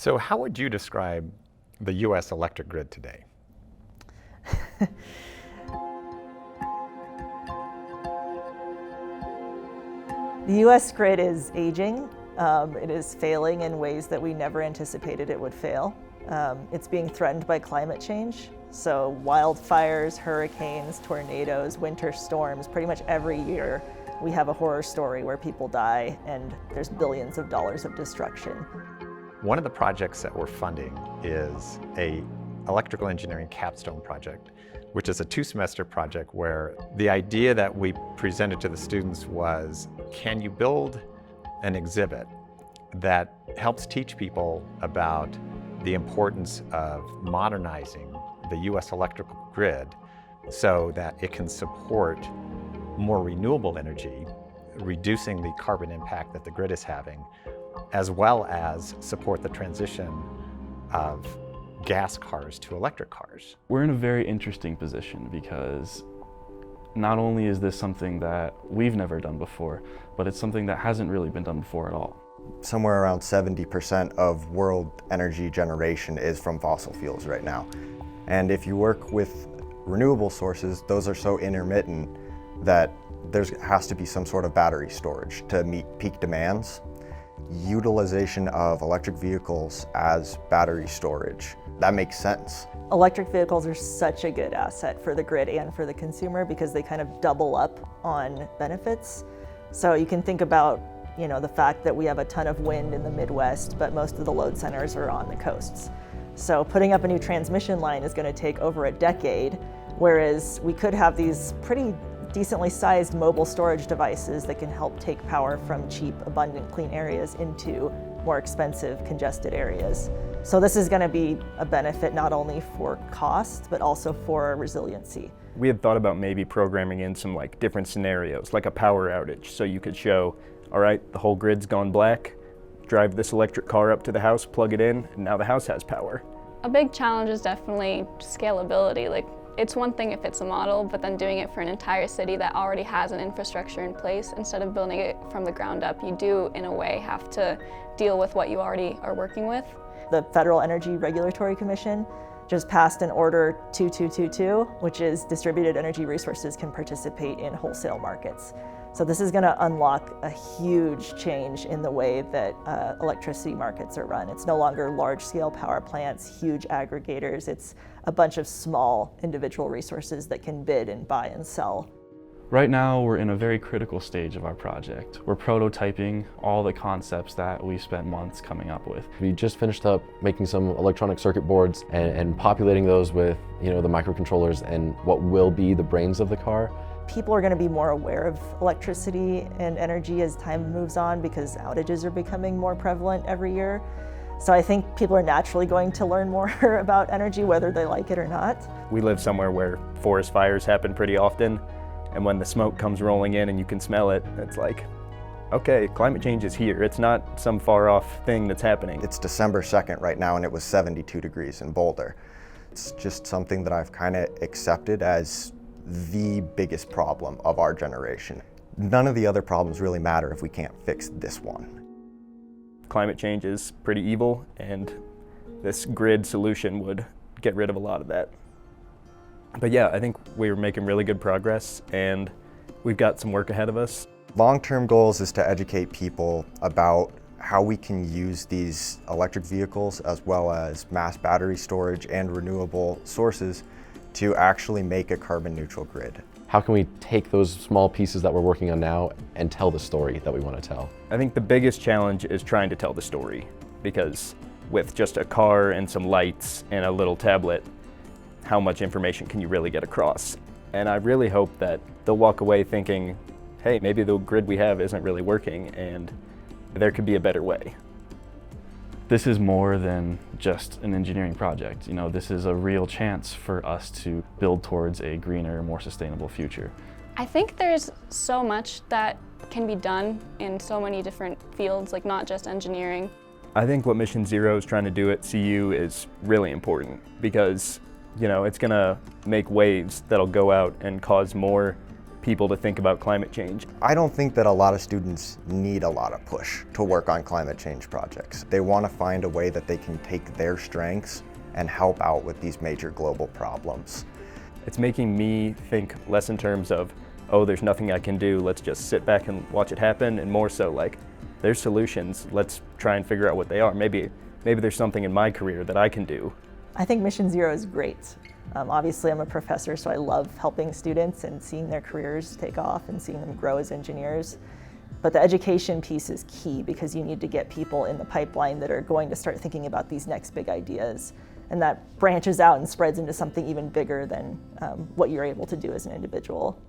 So how would you describe the U.S. electric grid today? The U.S. grid is aging. It is failing in ways that we never anticipated it would fail. It's being threatened by climate change. So wildfires, hurricanes, tornadoes, winter storms, pretty much every year we have a horror story where people die and there's billions of dollars of destruction. One of the projects that we're funding is a electrical engineering capstone project, which is a 2-semester project where the idea that we presented to the students was, can you build an exhibit that helps teach people about the importance of modernizing the U.S. electrical grid so that it can support more renewable energy, reducing the carbon impact that the grid is having, as well as support the transition of gas cars to electric cars. We're in a very interesting position because not only is this something that we've never done before, but it's something that hasn't really been done before at all. Somewhere around 70% of world energy generation is from fossil fuels right now. And if you work with renewable sources, those are so intermittent that there has to be some sort of battery storage to meet peak demands. Utilization of electric vehicles as battery storage, that makes sense. Electric vehicles are such a good asset for the grid and for the consumer because they kind of double up on benefits. So you can think about, the fact that we have a ton of wind in the Midwest, but most of the load centers are on the coasts. So putting up a new transmission line is going to take over a decade, whereas we could have these pretty decently sized mobile storage devices that can help take power from cheap, abundant, clean areas into more expensive, congested areas. So this is going to be a benefit not only for cost, but also for resiliency. We had thought about maybe programming in some different scenarios, like a power outage, so you could show, all right, the whole grid's gone black, drive this electric car up to the house, plug it in, and now the house has power. A big challenge is definitely scalability. It's one thing if it's a model, but then doing it for an entire city that already has an infrastructure in place, instead of building it from the ground up, you do, in a way, have to deal with what you already are working with. The Federal Energy Regulatory Commission just passed an Order 2222, which is distributed energy resources can participate in wholesale markets. So this is going to unlock a huge change in the way that electricity markets are run. It's no longer large-scale power plants, huge aggregators. It's a bunch of small individual resources that can bid and buy and sell. Right now, we're in a very critical stage of our project. We're prototyping all the concepts that we spent months coming up with. We just finished up making some electronic circuit boards and populating those with the microcontrollers and what will be the brains of the car. People are going to be more aware of electricity and energy as time moves on because outages are becoming more prevalent every year. So I think people are naturally going to learn more about energy, whether they like it or not. We live somewhere where forest fires happen pretty often, and when the smoke comes rolling in and you can smell it, it's like, okay, climate change is here. It's not some far off thing that's happening. It's December 2nd right now and it was 72 degrees in Boulder. It's just something that I've kind of accepted as the biggest problem of our generation. None of the other problems really matter if we can't fix this one. Climate change is pretty evil, and this grid solution would get rid of a lot of that. But yeah, I think we're making really good progress, and we've got some work ahead of us. Long-term goals is to educate people about how we can use these electric vehicles as well as mass battery storage and renewable sources to actually make a carbon neutral grid. How can we take those small pieces that we're working on now and tell the story that we want to tell? I think the biggest challenge is trying to tell the story, because with just a car and some lights and a little tablet, how much information can you really get across? And I really hope that they'll walk away thinking, hey, maybe the grid we have isn't really working and there could be a better way. This is more than just an engineering project. This is a real chance for us to build towards a greener, more sustainable future. I think there's so much that can be done in so many different fields, not just engineering. I think what Mission Zero is trying to do at CU is really important because, it's gonna make waves that'll go out and cause more people to think about climate change. I don't think that a lot of students need a lot of push to work on climate change projects. They want to find a way that they can take their strengths and help out with these major global problems. It's making me think less in terms of, oh, there's nothing I can do, let's just sit back and watch it happen, and more so like, there's solutions, let's try and figure out what they are. Maybe there's something in my career that I can do. I think Mission Zero is great. Obviously, I'm a professor, so I love helping students and seeing their careers take off and seeing them grow as engineers. But the education piece is key because you need to get people in the pipeline that are going to start thinking about these next big ideas. And that branches out and spreads into something even bigger than what you're able to do as an individual.